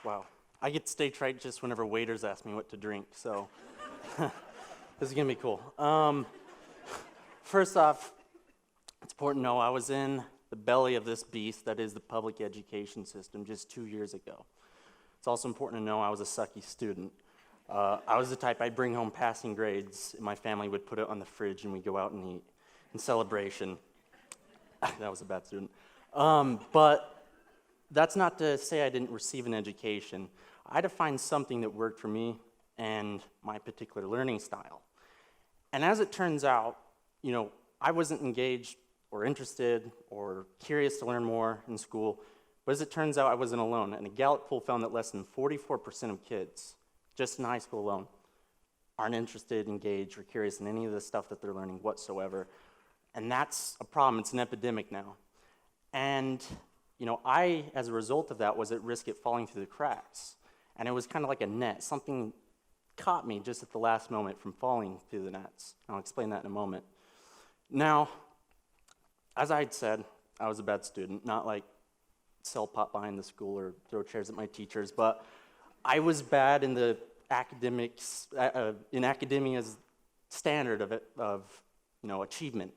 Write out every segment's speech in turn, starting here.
Wow. I get stage fright just whenever waiters ask me what to drink, so this is gonna be cool. First off, it's important to know I was in the belly of this beast that is the public education system just 2 years ago. It's also important to know I was a sucky student. I was the type I'd bring home passing grades, and my family would put it on the fridge and we'd go out and eat in celebration. That was a bad student. But that's not to say I didn't receive an education. I had to find something that worked for me and my particular learning style. And as it turns out, I wasn't engaged or interested or curious to learn more in school, but as it turns out, I wasn't alone. And a Gallup poll found that less than 44% of kids, just in high school alone, aren't interested, engaged, or curious in any of the stuff that they're learning whatsoever. And that's a problem. It's an epidemic now. And I, as a result of that, was at risk of falling through the cracks. And it was kind of like a net. Something caught me just at the last moment from falling through the nets. I'll explain that in a moment. Now, as I'd said, I was a bad student, not like sell pot behind the school or throw chairs at my teachers, but I was bad in the academics, in academia's standard of achievement.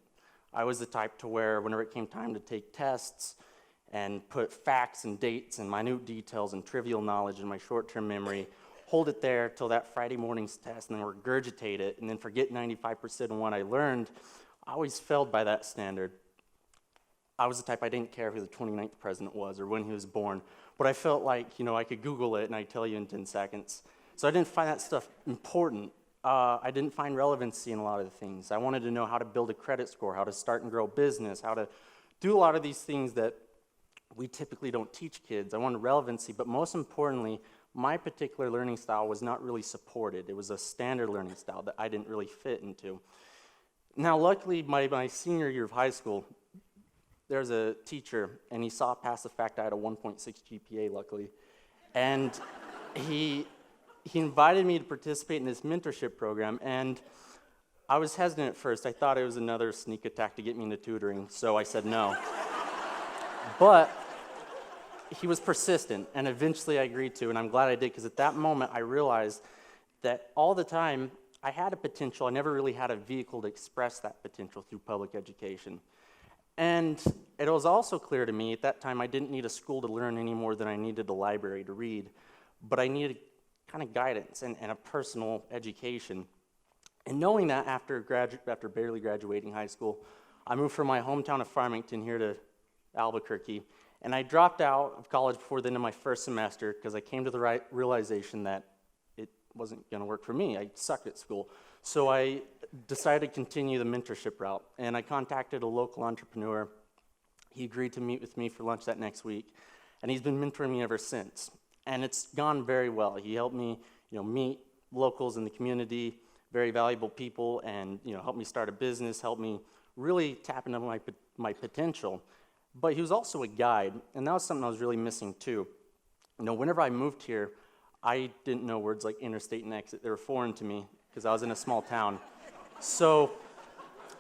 I was the type to where whenever it came time to take tests and put facts and dates and minute details and trivial knowledge in my short-term memory, hold it there till that Friday morning's test and then regurgitate it and then forget 95% of what I learned, I always failed by that standard. I was the type I didn't care who the 29th president was or when he was born, but I felt like, I could Google it and I'd tell you in 10 seconds. So I didn't find that stuff important. I didn't find relevancy in a lot of the things. I wanted to know how to build a credit score, how to start and grow a business, how to do a lot of these things that we typically don't teach kids. I wanted relevancy, but most importantly, my particular learning style was not really supported. It was a standard learning style that I didn't really fit into. Now, luckily, my senior year of high school, there's a teacher, and he saw past the fact I had a 1.6 GPA, luckily, and he invited me to participate in this mentorship program, and I was hesitant at first. I thought it was another sneak attack to get me into tutoring, so I said no. But he was persistent, and eventually I agreed to, and I'm glad I did, because at that moment I realized that all the time I had a potential. I never really had a vehicle to express that potential through public education. And it was also clear to me at that time I didn't need a school to learn any more than I needed a library to read, but I needed kind of guidance and a personal education. And knowing that after barely graduating high school, I moved from my hometown of Farmington here to Albuquerque, and I dropped out of college before the end of my first semester because I came to the realization that it wasn't going to work for me. I sucked at school. So I decided to continue the mentorship route, and I contacted a local entrepreneur. He agreed to meet with me for lunch that next week, and he's been mentoring me ever since. And it's gone very well. He helped me, meet locals in the community, very valuable people, and helped me start a business, helped me really tap into my potential. But he was also a guide, and that was something I was really missing too. Whenever I moved here, I didn't know words like interstate and exit. They were foreign to me because I was in a small town. So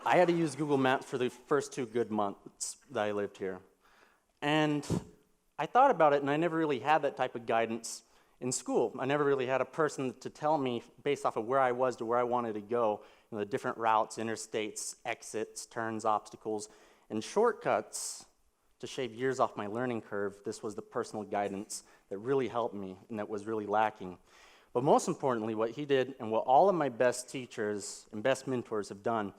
I had to use Google Maps for the first 2 good months that I lived here. And I thought about it, and I never really had that type of guidance in school. I never really had a person to tell me, based off of where I was to where I wanted to go, the different routes, interstates, exits, turns, obstacles, and shortcuts to shave years off my learning curve. This was the personal guidance that really helped me and that was really lacking. But most importantly, what he did, and what all of my best teachers and best mentors have done,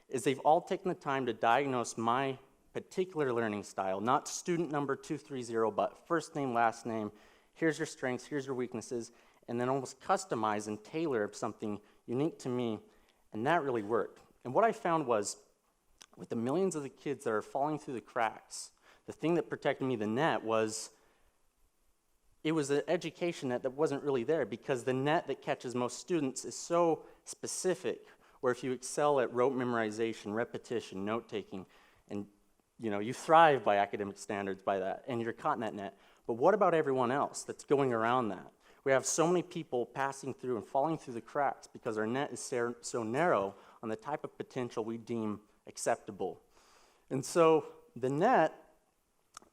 is they've all taken the time to diagnose my particular learning style, not student number 230, but first name, last name, here's your strengths, here's your weaknesses, and then almost customize and tailor something unique to me, and that really worked. And what I found was, with the millions of the kids that are falling through the cracks, the thing that protected me, the net, was it was an education net that wasn't really there, because the net that catches most students is so specific, where if you excel at rote memorization, repetition, note-taking, and you thrive by academic standards by that, and you're caught in that net. But what about everyone else that's going around that? We have so many people passing through and falling through the cracks because our net is so narrow on the type of potential we deem acceptable. And so the net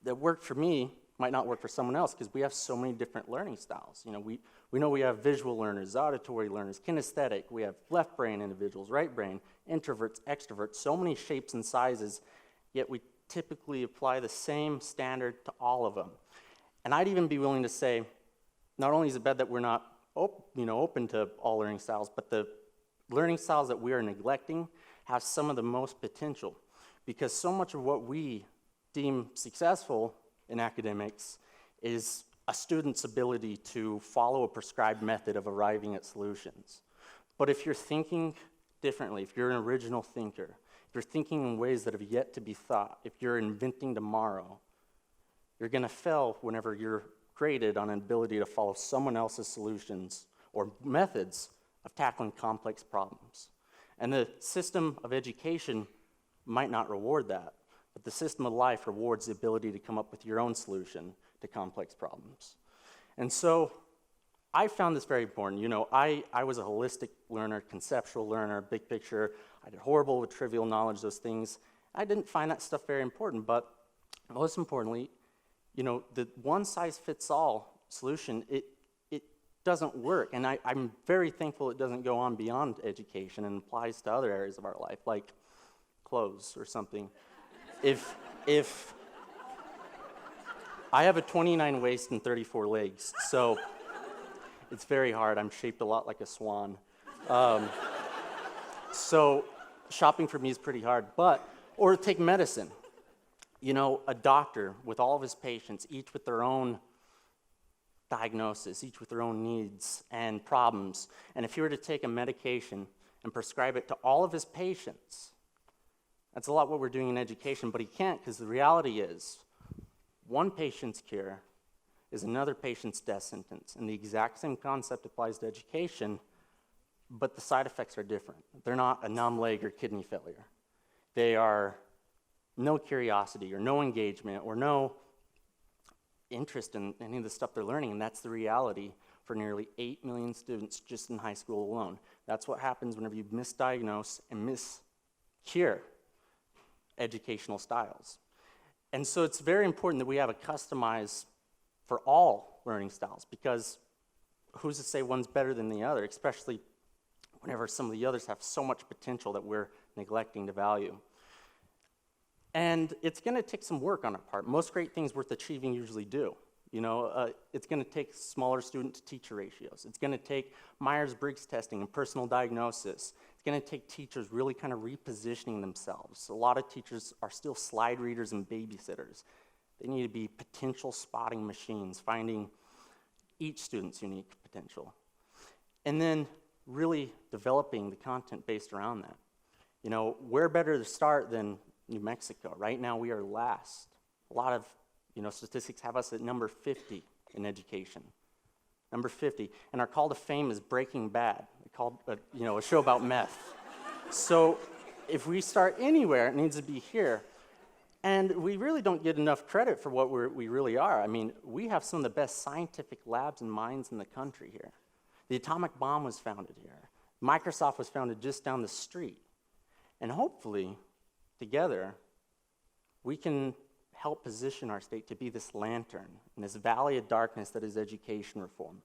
that worked for me might not work for someone else because we have so many different learning styles. You know, we know we have visual learners, auditory learners, kinesthetic, we have left brain individuals, right brain, introverts, extroverts, so many shapes and sizes, yet we typically apply the same standard to all of them. And I'd even be willing to say, not only is it bad that we're not open to all learning styles, but the learning styles that we are neglecting have some of the most potential, because so much of what we deem successful in academics is a student's ability to follow a prescribed method of arriving at solutions. But if you're thinking differently, if you're an original thinker, if you're thinking in ways that have yet to be thought, if you're inventing tomorrow, you're going to fail whenever you're graded on an ability to follow someone else's solutions or methods of tackling complex problems. And the system of education might not reward that, but the system of life rewards the ability to come up with your own solution to complex problems. And so I found this very important. You know, I was a holistic learner, conceptual learner, big picture. I did horrible with trivial knowledge, those things. I didn't find that stuff very important, but most importantly, you know, the one-size-fits-all solution, it doesn't work. And I'm very thankful it doesn't go on beyond education and applies to other areas of our life, like clothes or something. If I have a 29 waist and 34 legs, so it's very hard. I'm shaped a lot like a swan. So shopping for me is pretty hard, or take medicine. You know, a doctor with all of his patients, each with their own diagnosis, each with their own needs and problems. And if he were to take a medication and prescribe it to all of his patients, that's a lot what we're doing in education, but he can't, because the reality is one patient's cure is another patient's death sentence. And the exact same concept applies to education, but the side effects are different. They're not a numb leg or kidney failure. They are no curiosity or no engagement or no interest in any of the stuff they're learning, and that's the reality for nearly 8 million students just in high school alone. That's what happens whenever you misdiagnose and miscure educational styles. And so it's very important that we have a customized for all learning styles, because who's to say one's better than the other, especially whenever some of the others have so much potential that we're neglecting to value. And it's going to take some work on our part. Most great things worth achieving usually do. You know, it's going to take smaller student-to-teacher ratios. It's going to take Myers-Briggs testing and personal diagnosis. It's going to take teachers really kind of repositioning themselves. A lot of teachers are still slide readers and babysitters. They need to be potential spotting machines, finding each student's unique potential. And then really developing the content based around that. You know, where better to start than New Mexico? Right now we are last. A lot of, you know, statistics have us at number 50 in education. Number 50. And our call to fame is Breaking Bad. Called, you know, a show about meth. So if we start anywhere, it needs to be here. And we really don't get enough credit for what we really are. I mean, we have some of the best scientific labs and minds in the country here. The atomic bomb was founded here. Microsoft was founded just down the street. And hopefully, together, we can help position our state to be this lantern in this valley of darkness that is education reform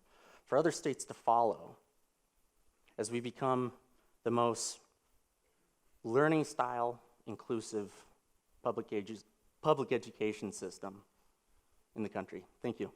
for other states to follow as we become the most learning style inclusive public education system in the country. Thank you.